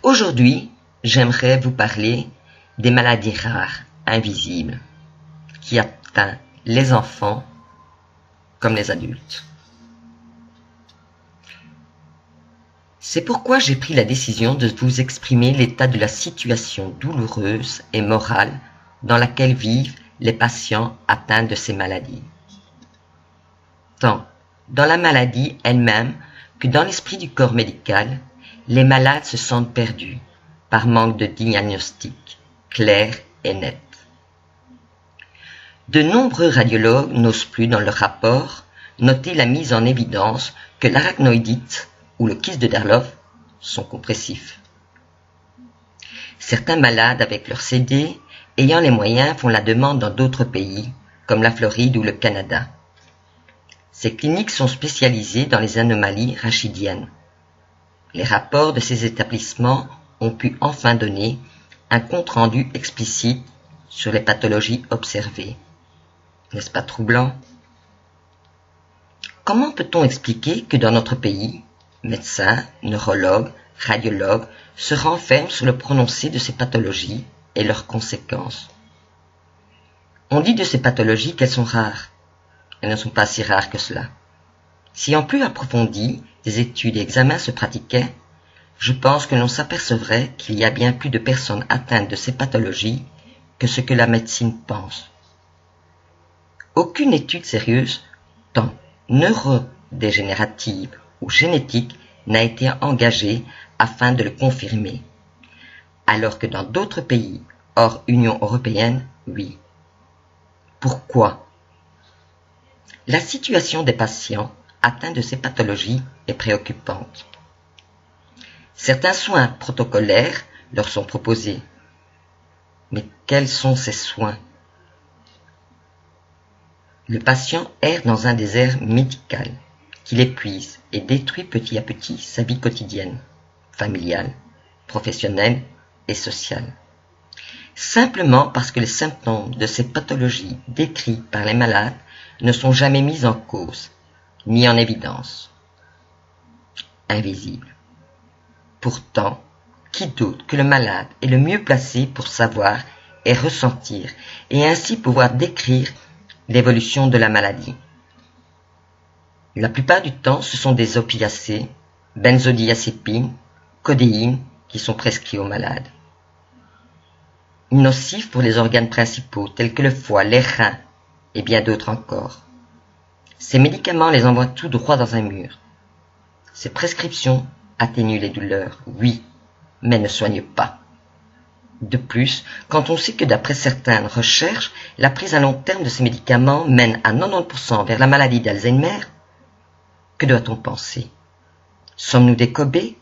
Aujourd'hui, j'aimerais vous parler des maladies rares, invisibles, qui atteignent les enfants comme les adultes. C'est pourquoi j'ai pris la décision de vous exprimer l'état de la situation douloureuse et morale dans laquelle vivent les patients atteints de ces maladies. Tant dans la maladie elle-même que dans l'esprit du corps médical, les malades se sentent perdus par manque de diagnostic clair et net. De nombreux radiologues n'osent plus dans leur rapport noter la mise en évidence que l'arachnoïdite ou le kyste de Darloff sont compressifs. Certains malades avec leur CD ayant les moyens font la demande dans d'autres pays comme la Floride ou le Canada. Ces cliniques sont spécialisées dans les anomalies rachidiennes. Les rapports de ces établissements ont pu enfin donner un compte-rendu explicite sur les pathologies observées. N'est-ce pas troublant? Comment peut-on expliquer que dans notre pays, médecins, neurologues, radiologues se renferment sur le prononcé de ces pathologies et leurs conséquences? On dit de ces pathologies qu'elles sont rares. Elles ne sont pas si rares que cela. Si en plus approfondi, des études et examens se pratiquaient, je pense que l'on s'apercevrait qu'il y a bien plus de personnes atteintes de ces pathologies que ce que la médecine pense. Aucune étude sérieuse, tant neurodégénérative ou génétique, n'a été engagée afin de le confirmer, alors que dans d'autres pays, hors Union européenne, oui. Pourquoi? La situation des patients atteints de ces pathologies est préoccupante. Certains soins protocolaires leur sont proposés. Mais quels sont ces soins? Le patient erre dans un désert médical qui l'épuise et détruit petit à petit sa vie quotidienne, familiale, professionnelle et sociale. Simplement parce que les symptômes de ces pathologies décrites par les malades ne sont jamais mis en cause, ni en évidence. Invisible. Pourtant, qui doute que le malade est le mieux placé pour savoir et ressentir, et ainsi pouvoir décrire l'évolution de la maladie. La plupart du temps, ce sont des opiacés, benzodiazépines, codéine qui sont prescrits aux malades. Nocifs pour les organes principaux tels que le foie, les reins et bien d'autres encore. Ces médicaments les envoient tout droit dans un mur. Ces prescriptions atténuent les douleurs, oui, mais ne soignent pas. De plus, quand on sait que d'après certaines recherches, la prise à long terme de ces médicaments mène à 90% vers la maladie d'Alzheimer, que doit-on penser? Sommes-nous des cobayes